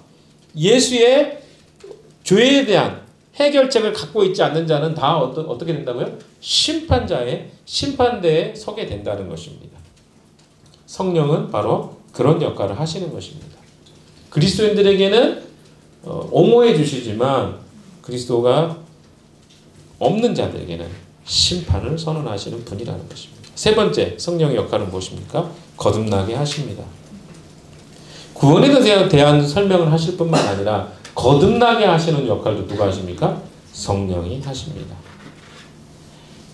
예수의 죄에 대한 해결책을 갖고 있지 않는 자는 다 어떻게 된다고요? 심판대에 서게 된다는 것입니다. 성령은 바로 그런 역할을 하시는 것입니다. 그리스도인들에게는 옹호해 주시지만 그리스도가 없는 자들에게는 심판을 선언하시는 분이라는 것입니다. 세 번째 성령의 역할은 무엇입니까? 거듭나게 하십니다. 구원에 대한 설명을 하실 뿐만 아니라 거듭나게 하시는 역할도 누가 하십니까? 성령이 하십니다.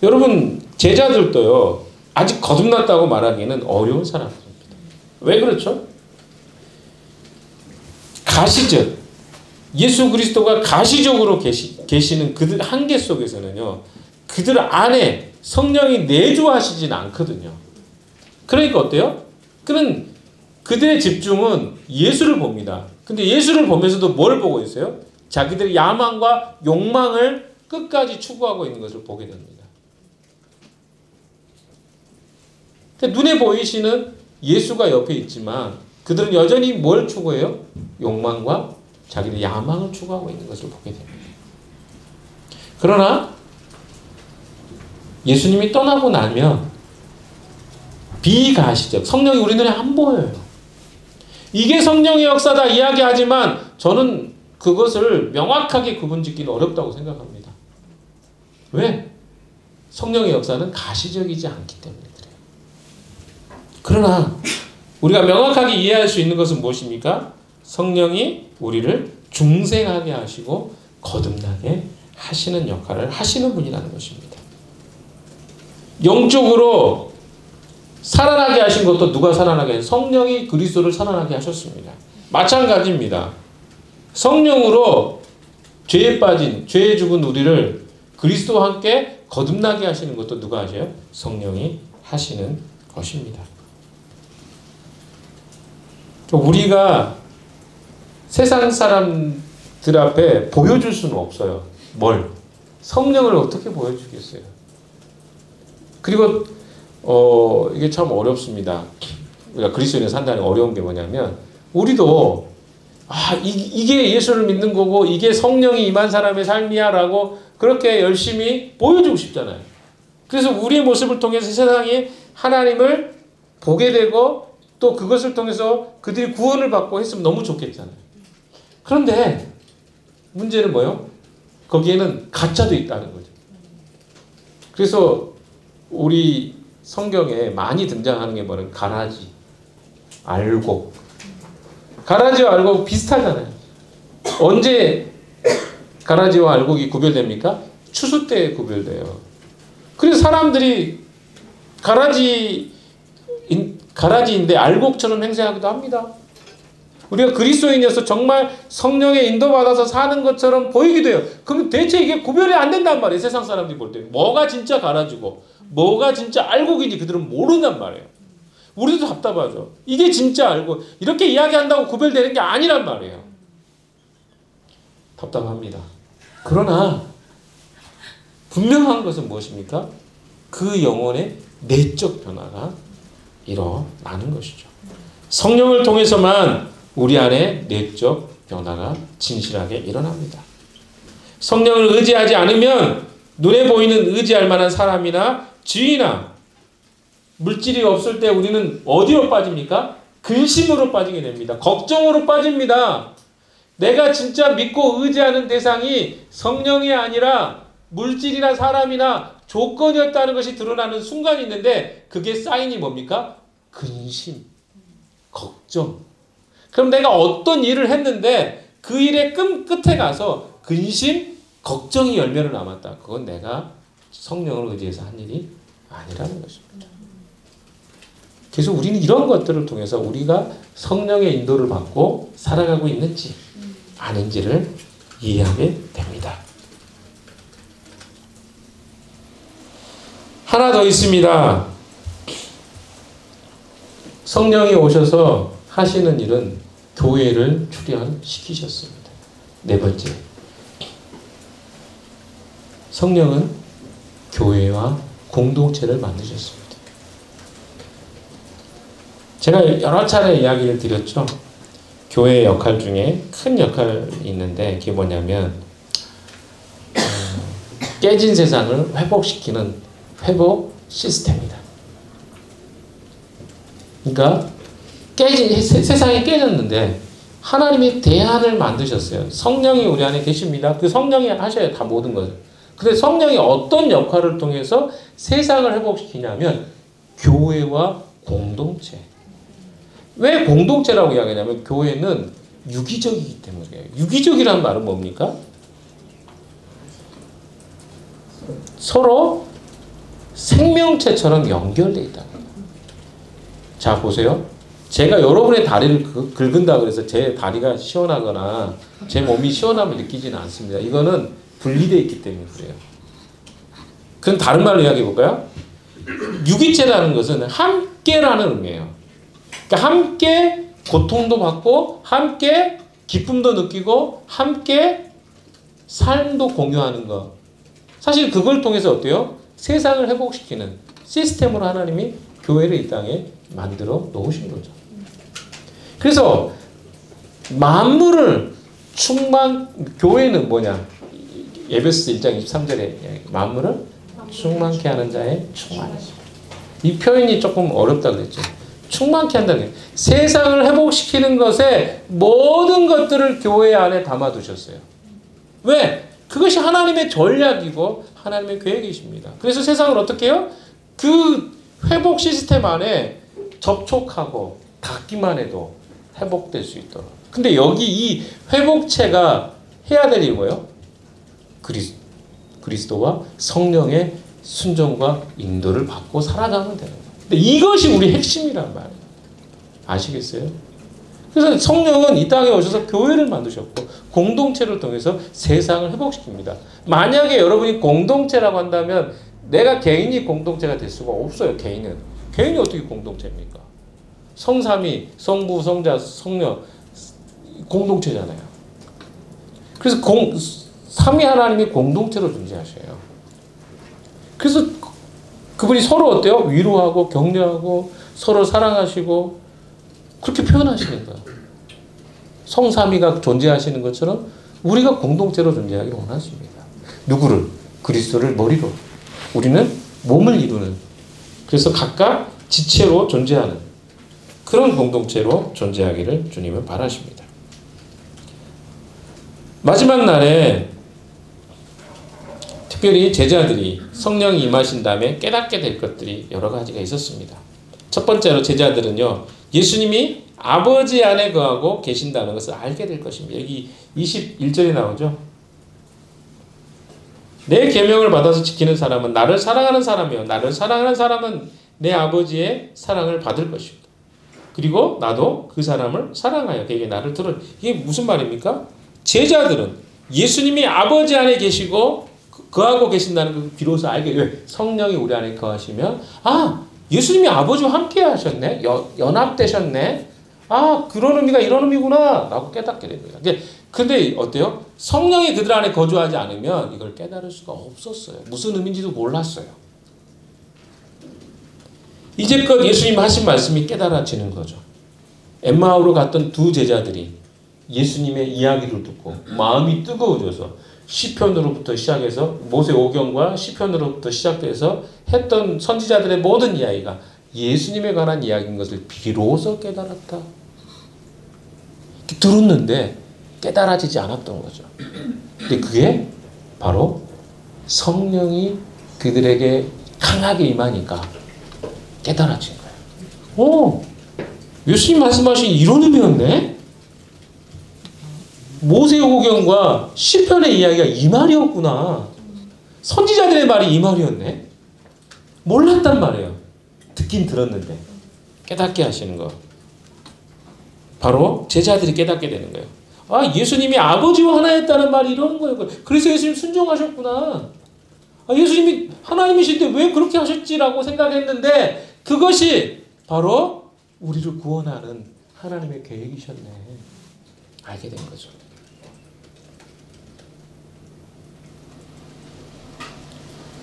여러분 제자들도요. 아직 거듭났다고 말하기는 어려운 사람들입니다. 왜 그렇죠? 가시적 예수 그리스도가 가시적으로 계시는 그들 한계 속에서는요. 그들 안에 성령이 내주하시진 않거든요. 그러니까 어때요? 그들의 집중은 예수를 봅니다. 근데 예수를 보면서도 뭘 보고 있어요? 자기들의 야망과 욕망을 끝까지 추구하고 있는 것을 보게 됩니다. 눈에 보이시는 예수가 옆에 있지만 그들은 여전히 뭘 추구해요? 욕망과 자기의 야망을 추구하고 있는 것을 보게 됩니다. 그러나 예수님이 떠나고 나면 비가시적. 성령이 우리 눈에 안 보여요. 이게 성령의 역사다 이야기하지만 저는 그것을 명확하게 구분짓기는 어렵다고 생각합니다. 왜? 성령의 역사는 가시적이지 않기 때문에 그래요. 그러나 우리가 명확하게 이해할 수 있는 것은 무엇입니까? 성령이 우리를 중생하게 하시고 거듭나게 하시는 역할을 하시는 분이라는 것입니다. 영적으로 살아나게 하신 것도 누가 살아나게 하신? 성령이 그리스도를 살아나게 하셨습니다. 마찬가지입니다. 성령으로 죄에 빠진, 죄에 죽은 우리를 그리스도와 함께 거듭나게 하시는 것도 누가 하셔요? 성령이 하시는 것입니다. 우리가 세상 사람들 앞에 보여줄 수는 없어요. 뭘? 성령을 어떻게 보여주겠어요? 그리고 이게 참 어렵습니다. 우리가 그리스도인을 산다는 어려운 게 뭐냐면 우리도 이게 예수를 믿는 거고 이게 성령이 임한 사람의 삶이야 라고 그렇게 열심히 보여주고 싶잖아요. 그래서 우리의 모습을 통해서 세상이 하나님을 보게 되고 또 그것을 통해서 그들이 구원을 받고 했으면 너무 좋겠잖아요. 그런데 문제는 뭐예요? 거기에는 가짜도 있다는 거죠. 그래서 우리 성경에 많이 등장하는 게 뭐냐면 가라지, 알곡. 가라지와 알곡 비슷하잖아요. 언제 가라지와 알곡이 구별됩니까? 추수 때 구별돼요. 그래서 사람들이 가라지인데 알곡처럼 행세하기도 합니다. 우리가 그리스도인이어서 정말 성령의 인도받아서 사는 것처럼 보이기도 해요. 그럼 대체 이게 구별이 안 된단 말이에요. 세상 사람들이 볼 때. 뭐가 진짜 가라지고 뭐가 진짜 알곡인지 그들은 모른단 말이에요. 우리도 답답하죠. 이게 진짜 알곡. 이렇게 이야기한다고 구별되는 게 아니란 말이에요. 답답합니다. 그러나 분명한 것은 무엇입니까? 그 영혼의 내적 변화가 일어나는 것이죠. 성령을 통해서만 우리 안에 내적 변화가 진실하게 일어납니다. 성령을 의지하지 않으면 눈에 보이는 의지할 만한 사람이나 지위나 물질이 없을 때 우리는 어디로 빠집니까? 근심으로 빠지게 됩니다. 걱정으로 빠집니다. 내가 진짜 믿고 의지하는 대상이 성령이 아니라 물질이나 사람이나 조건이었다는 것이 드러나는 순간이 있는데 그게 사인이 뭡니까? 근심, 걱정. 그럼 내가 어떤 일을 했는데 그 일의 끝에 가서 근심, 걱정이 열매로 남았다. 그건 내가 성령을 의지해서 한 일이 아니라는 것입니다. 그래서 우리는 이런 것들을 통해서 우리가 성령의 인도를 받고 살아가고 있는지 아닌지를 이해하게 됩니다. 하나 더 있습니다. 성령이 오셔서 하시는 일은 교회를 출현시키셨습니다. 네 번째. 성령은 교회와 공동체를 만드셨습니다. 제가 여러 차례 이야기를 드렸죠. 교회의 역할 중에 큰 역할이 있는데 그게 뭐냐면 깨진 세상을 회복시키는 회복 시스템이다. 그러니까 세상이 깨졌는데 하나님이 대안을 만드셨어요. 성령이 우리 안에 계십니다. 그 성령이 하셔야 다 모든 것을. 근데 성령이 어떤 역할을 통해서 세상을 회복시키냐면 교회와 공동체. 왜 공동체라고 이야기하냐면 교회는 유기적이기 때문이에요. 유기적이라는 말은 뭡니까? 서로 생명체처럼 연결되어 있다. 자 보세요. 제가 여러분의 다리를 긁은다 그래서 제 다리가 시원하거나 제 몸이 시원함을 느끼지는 않습니다. 이거는 분리되어 있기 때문에 그래요. 그럼 다른 말로 이야기해 볼까요? 유기체라는 것은 함께라는 의미예요. 그러니까 함께 고통도 받고 함께 기쁨도 느끼고 함께 삶도 공유하는 것. 사실 그걸 통해서 어때요? 세상을 회복시키는 시스템으로 하나님이 교회를 이 땅에 만들어 놓으신 거죠. 그래서 만물을 교회는 뭐냐? 에베소서 1장 23절에 만물을 충만케 하는 자의 충만이죠. 이 표현이 조금 어렵다 그랬죠. 충만케 한다는 게 세상을 회복시키는 것에 모든 것들을 교회 안에 담아두셨어요. 왜? 그것이 하나님의 전략이고 하나님의 계획이십니다. 그래서 세상을 어떻게 해요? 그 회복 시스템 안에 접촉하고 닿기만 해도 회복될 수 있도록. 근데 여기 이 회복체가 해야 될 일이 뭐예요? 그리스도와 성령의 순종과 인도를 받고 살아가면 되는 거예요. 근데 이것이 우리 핵심이란 말이에요. 아시겠어요? 그래서 성령은 이 땅에 오셔서 교회를 만드셨고 공동체를 통해서 세상을 회복시킵니다. 만약에 여러분이 공동체라고 한다면 내가 개인이 공동체가 될 수가 없어요. 개인이 어떻게 공동체입니까? 성삼위, 성부, 성자, 성령 공동체잖아요. 그래서 삼위 하나님이 공동체로 존재하셔요. 그래서 그분이 서로 어때요? 위로하고 격려하고 서로 사랑하시고 그렇게 표현하시는 거예요. 성삼위가 존재하시는 것처럼 우리가 공동체로 존재하기를 원하십니다. 누구를? 그리스도를 머리로. 우리는 몸을 이루는. 그래서 각각 지체로 존재하는 그런 공동체로 존재하기를 주님은 바라십니다. 마지막 날에 특별히 제자들이 성령이 임하신 다음에 깨닫게 될 것들이 여러 가지가 있었습니다. 첫 번째로 제자들은요, 예수님이 아버지 안에 거하고 계신다는 것을 알게 될 것입니다. 여기 21절에 나오죠. 내 계명을 받아서 지키는 사람은 나를 사랑하는 사람이요, 나를 사랑하는 사람은 내 아버지의 사랑을 받을 것입니다. 그리고 나도 그 사람을 사랑하여 그에게 나를 들어. 이게 무슨 말입니까? 제자들은 예수님이 아버지 안에 계시고 거하고 계신다는 걸 비로소 알게 돼요. 성령이 우리 안에 거하시면 예수님이 아버지와 함께 하셨네. 연합되셨네. 그런 의미가 이런 의미구나 라고 깨닫게 됩니다. 근데 어때요? 성령이 그들 안에 거주하지 않으면 이걸 깨달을 수가 없었어요. 무슨 의미인지도 몰랐어요. 이제껏 예수님 하신 말씀이 깨달아지는 거죠. 엠마오로 갔던 두 제자들이 예수님의 이야기를 듣고 마음이 뜨거워져서 시편으로부터 시작해서 모세오경과 시편으로부터 시작돼서 했던 선지자들의 모든 이야기가 예수님에 관한 이야기인 것을 비로소 깨달았다. 들었는데 깨달아지지 않았던 거죠. 근데 그게 바로 성령이 그들에게 강하게 임하니까 깨달아진 거예요. 예수님 말씀하신 이런 의미였네? 모세오경과 시편의 이야기가 이 말이었구나. 선지자들의 말이 이 말이었네. 몰랐단 말이에요. 듣긴 들었는데 깨닫게 하시는 거. 바로 제자들이 깨닫게 되는 거예요. 예수님이 아버지와 하나였다는 말이 이런 거예요. 그래서 예수님 순종하셨구나. 예수님이 하나님이신데 왜 그렇게 하셨지라고 생각했는데 그것이 바로 우리를 구원하는 하나님의 계획이셨네. 알게 된 거죠.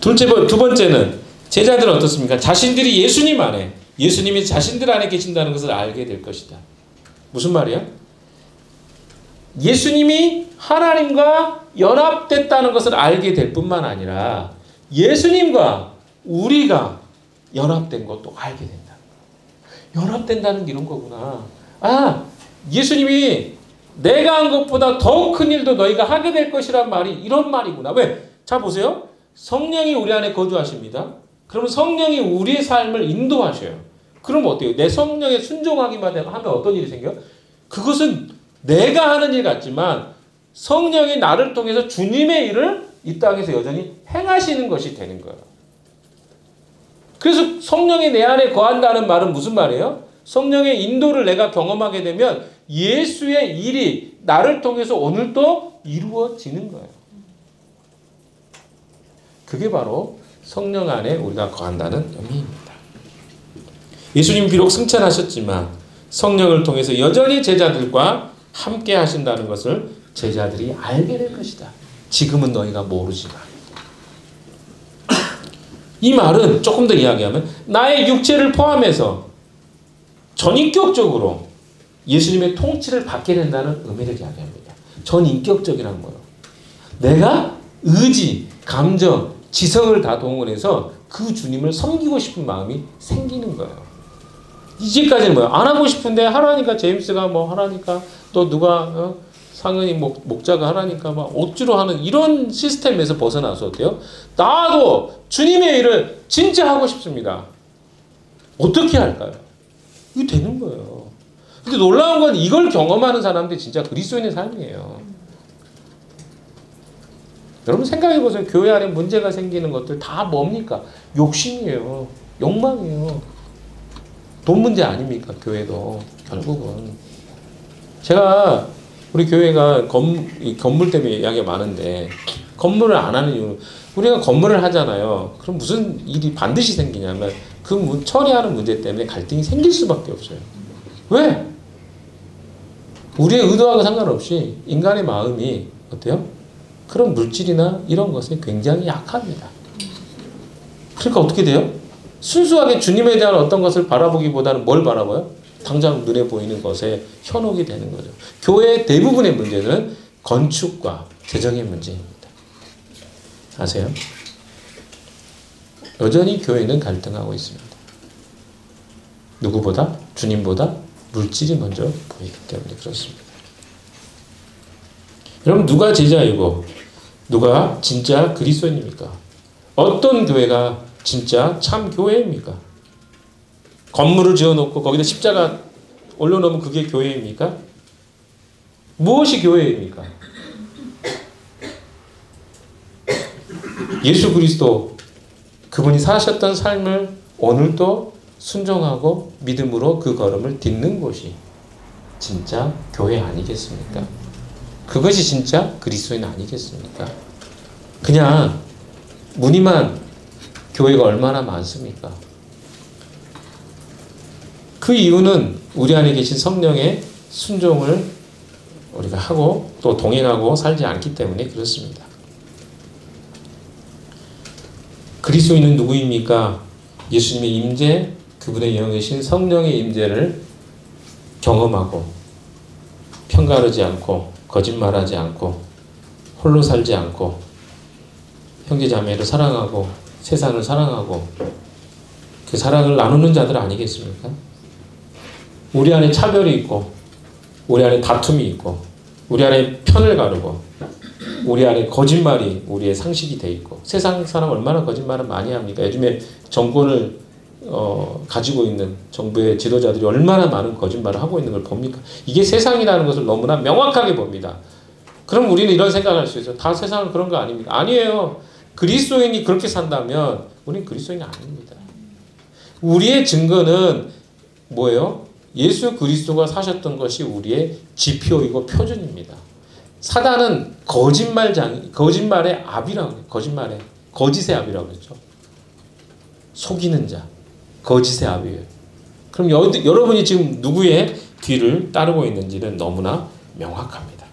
두 번째는 제자들은 어떻습니까? 자신들이 예수님 안에, 예수님이 자신들 안에 계신다는 것을 알게 될 것이다. 무슨 말이야? 예수님이 하나님과 연합됐다는 것을 알게 될 뿐만 아니라 예수님과 우리가 연합된 것도 알게 된다. 연합된다는 게 이런 거구나. 예수님이 내가 한 것보다 더 큰 일도 너희가 하게 될 것이란 말이 이런 말이구나. 왜? 자 보세요. 성령이 우리 안에 거주하십니다. 그러면 성령이 우리의 삶을 인도하셔요. 그럼 어때요? 내 성령에 순종하기만 하면 어떤 일이 생겨? 그것은 내가 하는 일 같지만 성령이 나를 통해서 주님의 일을 이 땅에서 여전히 행하시는 것이 되는 거예요. 그래서 성령이 내 안에 거한다는 말은 무슨 말이에요? 성령의 인도를 내가 경험하게 되면 예수의 일이 나를 통해서 오늘도 이루어지는 거예요. 그게 바로 성령 안에 우리가 거한다는 의미입니다. 예수님 비록 승천하셨지만 성령을 통해서 여전히 제자들과 함께 하신다는 것을 제자들이 알게 될 것이다. 지금은 너희가 모르지만. 이 말은 조금 더 이야기하면 나의 육체를 포함해서 전인격적으로 예수님의 통치를 받게 된다는 의미를 이야기합니다. 전인격적이라는 거예요. 내가 의지, 감정, 지성을 다 동원해서 그 주님을 섬기고 싶은 마음이 생기는 거예요. 이제까지는 뭐야? 안 하고 싶은데 하라니까, 제임스가 뭐 하라니까, 또 누가 상은이 목자가 하라니까 막 억지로 하는 이런 시스템에서 벗어나서 어때요? 나도 주님의 일을 진짜 하고 싶습니다. 어떻게 할까요? 이게 되는 거예요. 근데 놀라운 건 이걸 경험하는 사람들이 진짜 그리스도인의 삶이에요. 여러분 생각해 보세요. 교회 안에 문제가 생기는 것들 다 뭡니까? 욕심이에요. 욕망이에요. 돈 문제 아닙니까? 교회도 결국은. 제가 우리 교회가 건물 때문에 이야기가 많은데 건물을 안 하는 이유, 우리가 건물을 하잖아요. 그럼 무슨 일이 반드시 생기냐면 그 처리하는 문제 때문에 갈등이 생길 수밖에 없어요. 왜? 우리의 의도하고 상관없이 인간의 마음이 어때요? 그런 물질이나 이런 것에 굉장히 약합니다. 그러니까 어떻게 돼요? 순수하게 주님에 대한 어떤 것을 바라보기보다는 뭘 바라봐요? 당장 눈에 보이는 것에 현혹이 되는 거죠. 교회의 대부분의 문제는 건축과 재정의 문제입니다. 아세요? 여전히 교회는 갈등하고 있습니다. 누구보다? 주님보다 물질이 먼저 보이기 때문에 그렇습니다. 여러분 누가 제자이고 누가 진짜 그리스도인입니까? 어떤 교회가 진짜 참 교회입니까? 건물을 지어놓고 거기다 십자가 올려놓으면 그게 교회입니까? 무엇이 교회입니까? 예수 그리스도 그분이 사셨던 삶을 오늘도 순종하고 믿음으로 그 걸음을 딛는 곳이 진짜 교회 아니겠습니까? 그것이 진짜 그리스도인 아니겠습니까? 그냥 무늬만 교회가 얼마나 많습니까? 그 이유는 우리 안에 계신 성령의 순종을 우리가 하고 또 동행하고 살지 않기 때문에 그렇습니다. 그리스도인은 누구입니까? 예수님의 임재, 그분의 영에 계신 성령의 임재를 경험하고 편가르지 않고 거짓말하지 않고 홀로 살지 않고 형제자매를 사랑하고 세상을 사랑하고 그 사랑을 나누는 자들 아니겠습니까? 우리 안에 차별이 있고 우리 안에 다툼이 있고 우리 안에 편을 가르고 우리 안에 거짓말이 우리의 상식이 돼 있고 세상 사람 얼마나 거짓말을 많이 합니까? 요즘에 정권을 가지고 있는 정부의 지도자들이 얼마나 많은 거짓말을 하고 있는 걸 봅니까? 이게 세상이라는 것을 너무나 명확하게 봅니다. 그럼 우리는 이런 생각을 할 수 있어요. 다 세상은 그런 거 아닙니까? 아니에요. 그리스도인이 그렇게 산다면 우리는 그리스도인이 아닙니다. 우리의 증거는 뭐예요? 예수 그리스도가 사셨던 것이 우리의 지표이고 표준입니다. 사단은 거짓말의 압이라고 해요. 거짓의 압이라고 그랬죠. 속이는 자, 거짓의 압이에요. 그럼 여러분이 지금 누구의 뒤를 따르고 있는지는 너무나 명확합니다.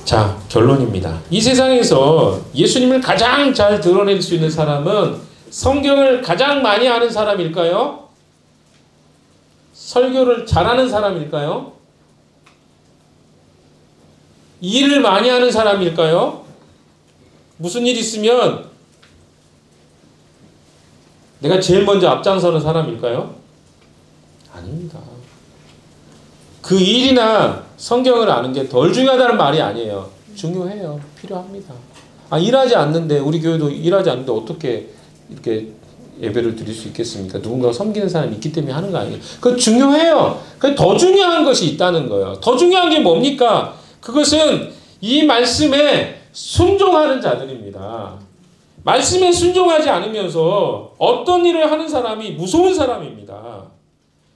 자, 결론입니다. 이 세상에서 예수님을 가장 잘 드러낼 수 있는 사람은 성경을 가장 많이 아는 사람일까요? 설교를 잘하는 사람일까요? 일을 많이 하는 사람일까요? 무슨 일 있으면 내가 제일 먼저 앞장서는 사람일까요? 아닙니다. 그 일이나 성경을 아는 게 덜 중요하다는 말이 아니에요. 중요해요. 필요합니다. 일하지 않는데 우리 교회도 일하지 않는데 어떻게 이렇게 예배를 드릴 수 있겠습니까? 누군가가 섬기는 사람이 있기 때문에 하는 거 아니에요. 그거 중요해요. 더 중요한 것이 있다는 거예요. 더 중요한 게 뭡니까? 그것은 이 말씀에 순종하는 자들입니다. 말씀에 순종하지 않으면서 어떤 일을 하는 사람이 무서운 사람입니다.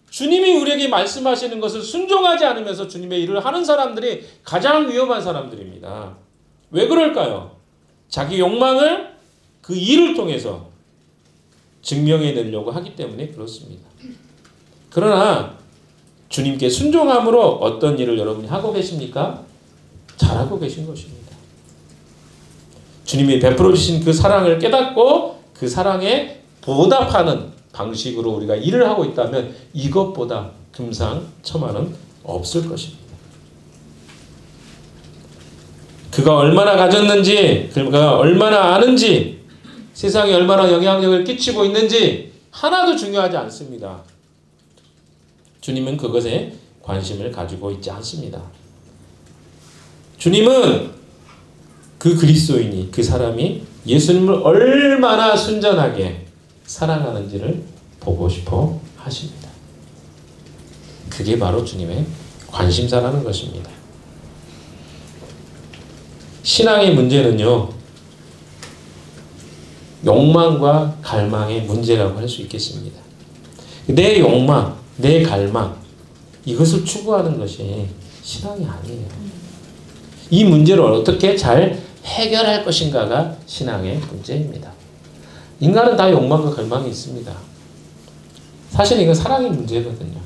주님이 우리에게 말씀하시는 것을 순종하지 않으면서 주님의 일을 하는 사람들이 가장 위험한 사람들입니다. 왜 그럴까요? 자기 욕망을 그 일을 통해서 증명해내려고 하기 때문에 그렇습니다. 그러나 주님께 순종함으로 어떤 일을 여러분이 하고 계십니까? 잘하고 계신 것입니다. 주님이 베풀어 주신 그 사랑을 깨닫고 그 사랑에 보답하는 방식으로 우리가 일을 하고 있다면 이것보다 금상첨화는 없을 것입니다. 그가 얼마나 가졌는지, 그가 얼마나 아는지, 세상에 얼마나 영향력을 끼치고 있는지 하나도 중요하지 않습니다. 주님은 그것에 관심을 가지고 있지 않습니다. 주님은 그 그리스도인이, 그 사람이 예수님을 얼마나 순전하게 사랑하는지를 보고 싶어 하십니다. 그게 바로 주님의 관심사라는 것입니다. 신앙의 문제는요, 욕망과 갈망의 문제라고 할 수 있겠습니다. 내 욕망, 내 갈망, 이것을 추구하는 것이 신앙이 아니에요. 이 문제를 어떻게 잘 해결할 것인가가 신앙의 문제입니다. 인간은 다 욕망과 갈망이 있습니다. 사실 이건 사랑의 문제거든요.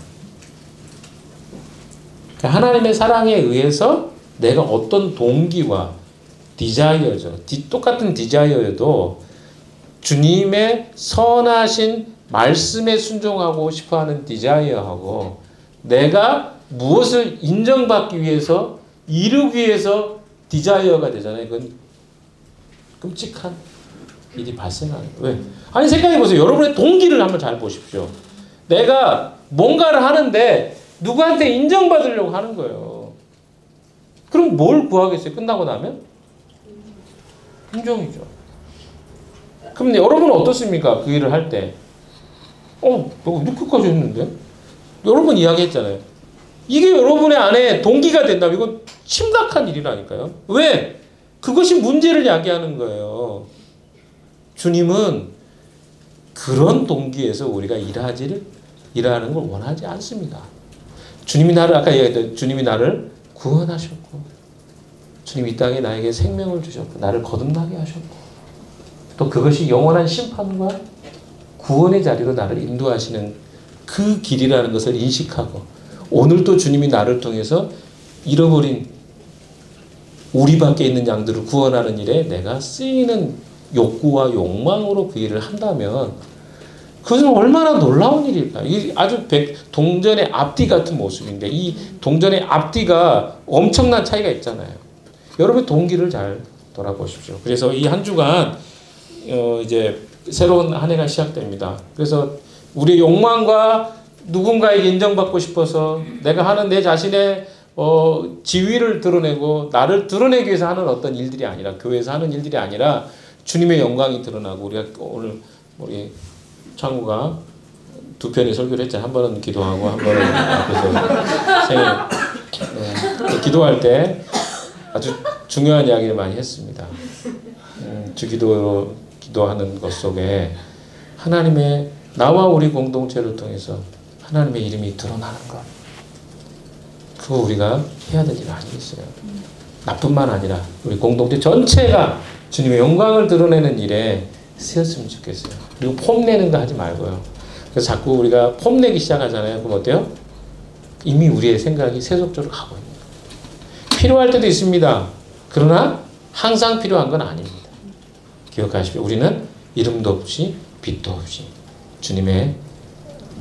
하나님의 사랑에 의해서 내가 어떤 동기와 디자이어죠. 똑같은 디자이어여도 주님의 선하신 말씀에 순종하고 싶어하는 디자이어하고 내가 무엇을 인정받기 위해서 이루기 위해서 디자이어가 되잖아요. 그건 끔찍한 일이 발생하는 거예요. 왜? 아니 생각해보세요. 여러분의 동기를 한번 잘 보십시오. 내가 뭔가를 하는데 누구한테 인정받으려고 하는 거예요. 그럼 뭘 구하겠어요? 끝나고 나면? 인정이죠. 그럼 여러분은 어떻습니까? 그 일을 할 때. 너 이렇게까지 했는데? 여러분 이야기했잖아요. 이게 여러분의 안에 동기가 된다면 이건 심각한 일이라니까요. 왜? 그것이 문제를 야기하는 거예요. 주님은 그런 동기에서 우리가 일하는 걸 원하지 않습니다. 주님이 나를, 아까 얘기했던 주님이 나를 구원하셨고, 주님이 이 땅에 나에게 생명을 주셨고, 나를 거듭나게 하셨고, 또 그것이 영원한 심판과 구원의 자리로 나를 인도하시는 그 길이라는 것을 인식하고, 오늘도 주님이 나를 통해서 잃어버린 우리 밖에 있는 양들을 구원하는 일에 내가 쓰이는 욕구와 욕망으로 그 일을 한다면 그것은 얼마나 놀라운 일일까요? 이게 아주 동전의 앞뒤 같은 모습인데 이 동전의 앞뒤가 엄청난 차이가 있잖아요. 여러분 동기를 잘 돌아보십시오. 그래서 이 한 주간 이제 새로운 한 해가 시작됩니다. 그래서 우리 욕망과 누군가에게 인정받고 싶어서 내가 하는 내 자신의 지위를 드러내고 나를 드러내기 위해서 하는 어떤 일들이 아니라 교회에서 하는 일들이 아니라 주님의 영광이 드러나고 우리가 오늘 우리 창우가 두 편의 설교를 했잖아요. 한 번은 기도하고 한 번은 앞에서 생일 기도할 때 아주 중요한 이야기를 많이 했습니다. 주기도로 기도하는 것 속에 하나님의 나와 우리 공동체를 통해서 하나님의 이름이 드러나는 것, 그거 우리가 해야 될 일 아니겠어요? 나뿐만 아니라 우리 공동체 전체가 주님의 영광을 드러내는 일에 쓰였으면 좋겠어요. 그리고 폼내는 거 하지 말고요. 그래서 자꾸 우리가 폼내기 시작하잖아요. 그럼 어때요? 이미 우리의 생각이 세속적으로 가고 있는 거예요. 필요할 때도 있습니다. 그러나 항상 필요한 건 아닙니다. 기억하십시오. 우리는 이름도 없이 빛도 없이 주님의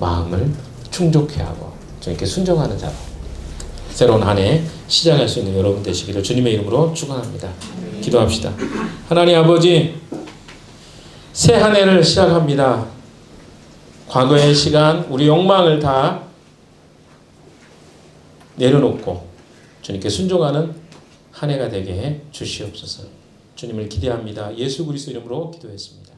마음을 충족해 하고 주님께 순종하는 자로 새로운 한 해 시작할 수 있는 여러분 되시기를 주님의 이름으로 축원합니다. 기도합시다. 하나님 아버지, 새 한 해를 시작합니다. 과거의 시간, 우리 욕망을 다 내려놓고 주님께 순종하는 한 해가 되게 해 주시옵소서. 주님을 기대합니다. 예수 그리스도 이름으로 기도했습니다.